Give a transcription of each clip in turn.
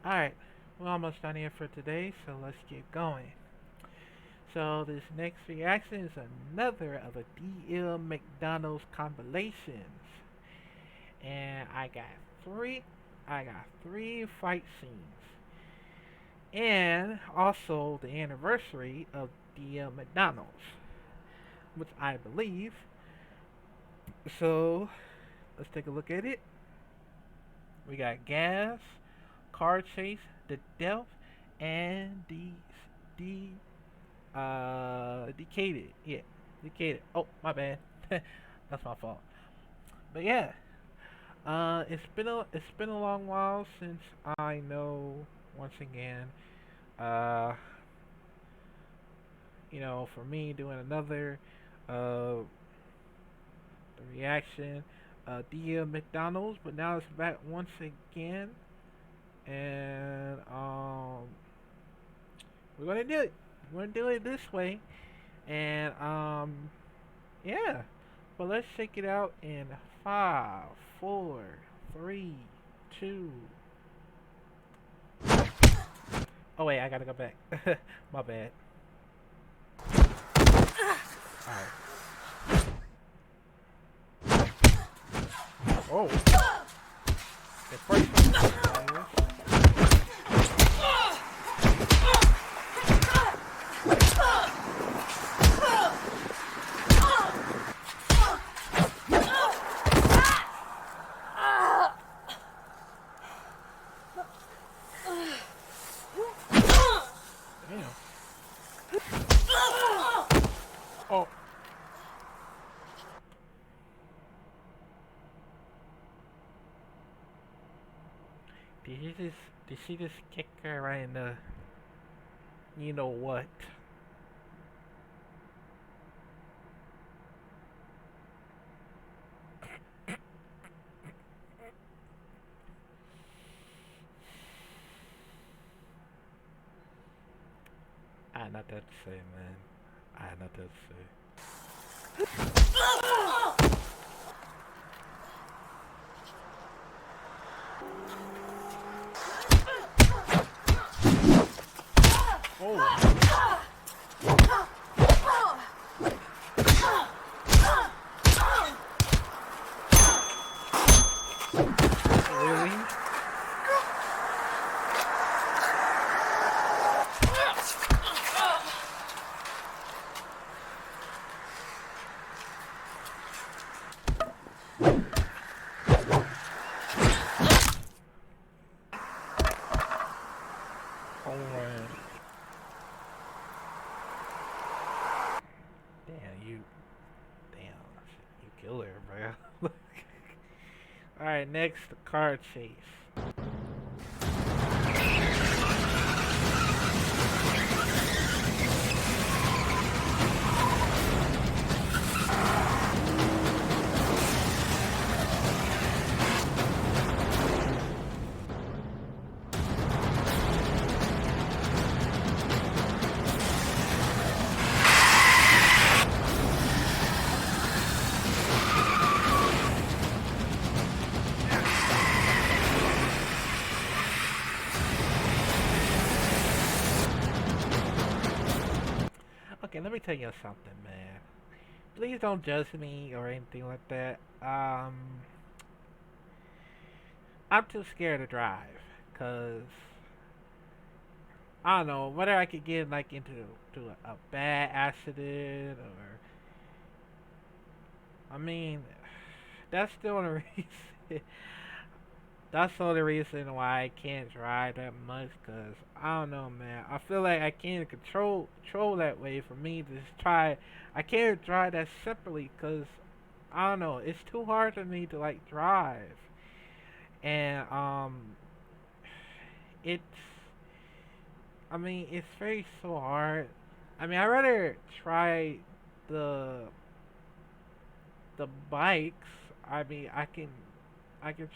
Alright, we're almost done here for today, so let's get going. So this next reaction is another of a DL McDonald's compilations. And I got three fight scenes. And also the anniversary of DL McDonald's, which I believe. So let's take a look at it. We got gas, car chase, the death, and the decayed. Yeah, decayed. Oh, my bad. That's my fault. But yeah, it's been a long while since I know. Once again, uh, for me doing another uh reaction, the McDonald's, but now it's back once again, and we're gonna do it. We're gonna do it this way, and yeah. But let's check it out in five, four, three, two. Oh wait, I gotta go back. My bad. All right. Oh, the first one. Damn. Oh, did she just kick her right in the, you know what? I had nothing to say, man. I had nothing to say. Oh, really? Oh man. Damn you. Damn. You killed her, bro. Alright, next, the car chase. Okay, let me tell you something, man. Please don't judge me or anything like that. I'm too scared to drive, cause I don't know whether I could get like into a bad accident or I mean, that's the only reason. That's the only reason why I can't drive that much. Cause I don't know, man. I feel like I can't control that way. For me to just try, I can't drive that separately. Cause I don't know. It's too hard for me to like drive, and it's. I mean, it's very so hard. I mean, I rather try the the bikes. I mean, I can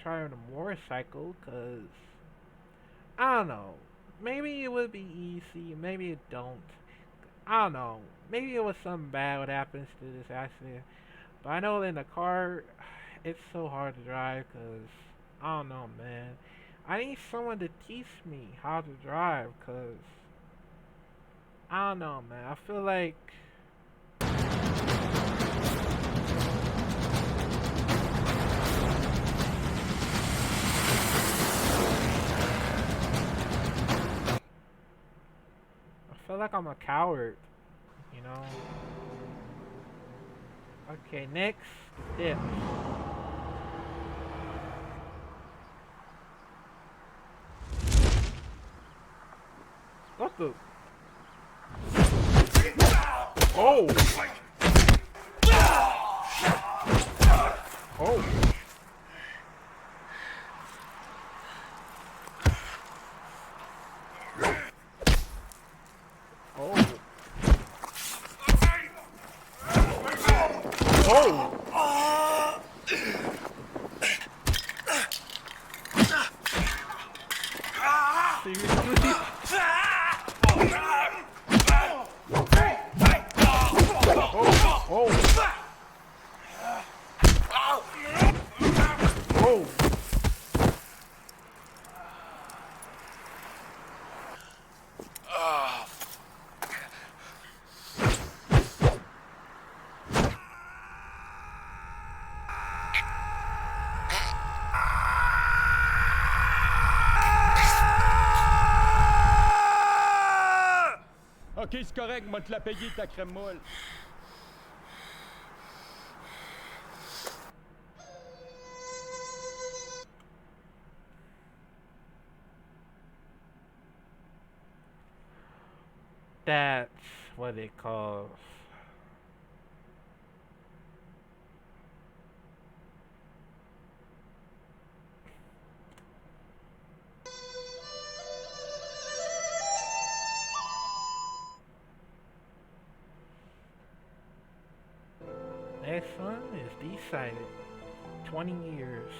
try on a motorcycle because I don't know. Maybe it would be easy. Maybe it don't. I don't know. Maybe it was something bad what happens to this accident. But I know in the car, it's so hard to drive because I don't know, man. I need someone to teach me how to drive, cause I don't know, man. I feel like I'm a coward, you know. Okay, next step. What the? Oh! Oh! Oh! Oh! Seriously? Oh! Oh! OK, c'est correct, moi te la payer ta crème molle. That's what it calls. Next one is decided. 20 years.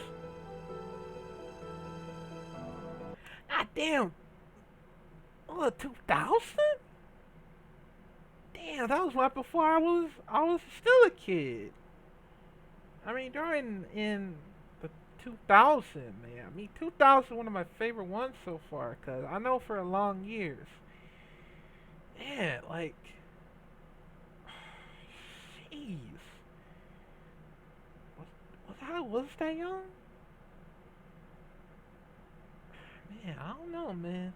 Ah damn! Oh, 2000? Damn, that was right before I was still a kid. I mean, during in the 2000, man. I mean, 2000 one of my favorite ones so far, cause I know for a long years. Man, like, jeez, was that young? Man, I don't know, man.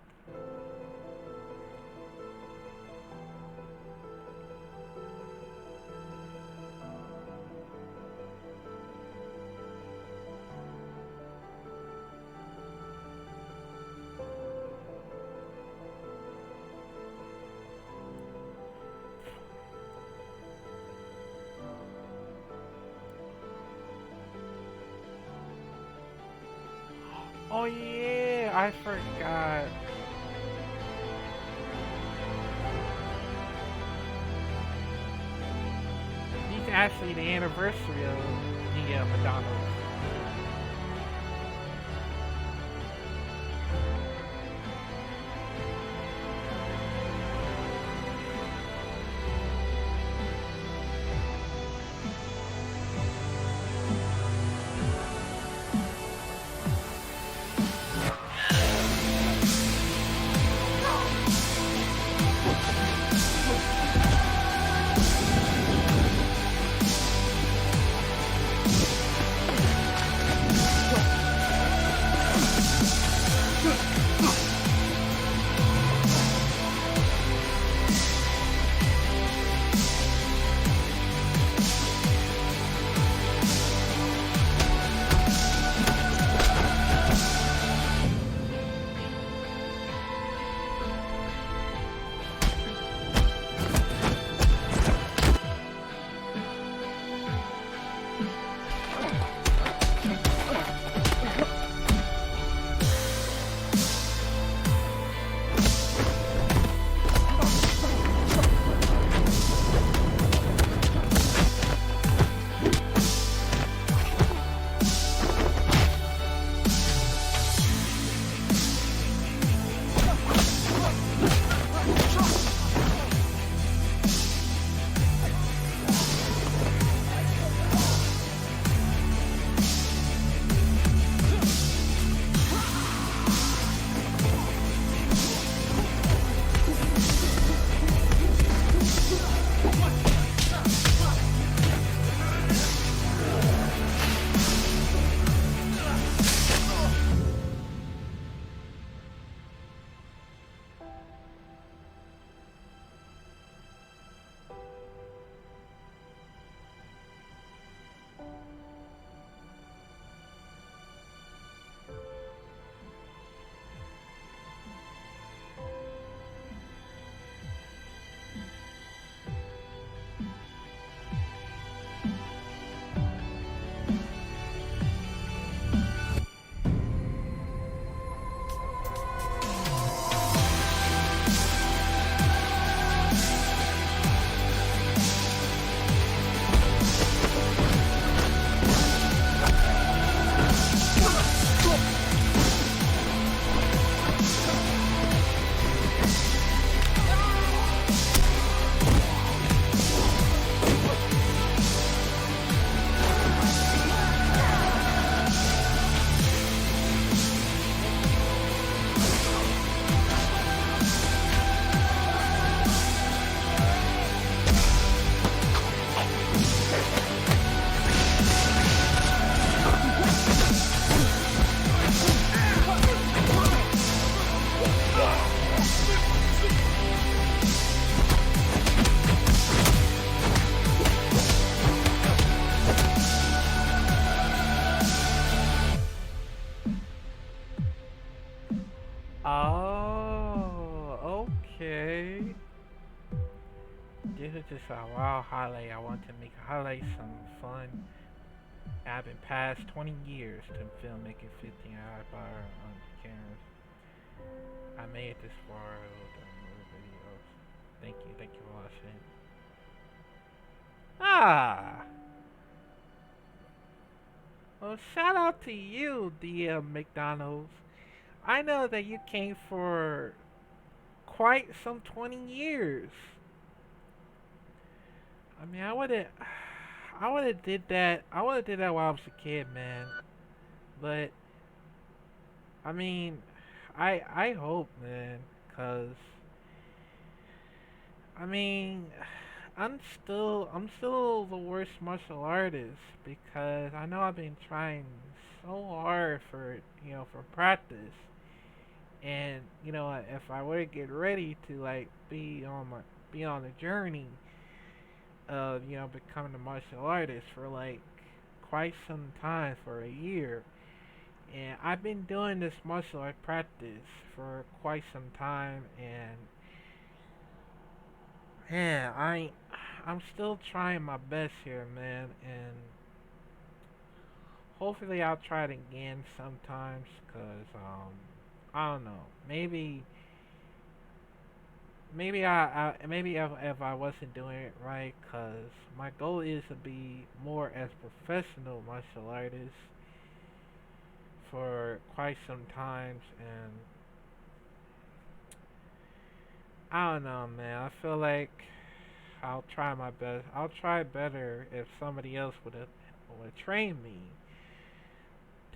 Oh yeah, I forgot. He's actually the anniversary of the McDonald's. Oh, okay. This is just a wild highlight. I want to make a highlight some fun. I've been past 20 years to film making 15 hour on the cameras. I made it this far with another videos. Thank you for watching. Ah! Well, shout out to you, DM McDonald's. I know that you came for quite some 20 years. I mean, I would have did that. I would have did that while I was a kid, man. But I mean, I hope, man, cause I mean, I'm still the worst martial artist because I know I've been trying so hard for for practice, and if I were to get ready to like be on the journey of becoming a martial artist for like quite some time, for a year. And I've been doing this martial art practice for quite some time, and man, I'm still trying my best here, man, and hopefully I'll try it again sometimes, cause I don't know, maybe if I wasn't doing it right, cause my goal is to be more as professional martial artist for quite some times, and I don't know, man. I feel like I'll try my best. I'll try better if somebody else would train me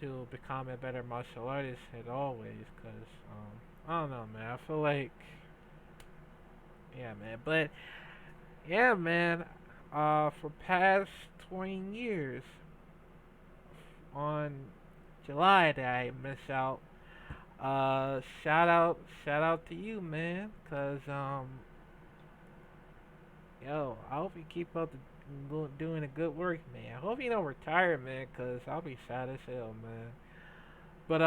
to become a better martial artist as always. Cause I don't know, man. I feel like yeah, man. But yeah, man. For past 20 years on July that I missed out. Shout out to you, man. Cause yo, I hope you keep up doing the good work, man. I hope you don't retire, man, cause I'll be sad as hell, man. But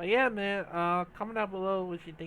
yeah, man. Comment down below what you think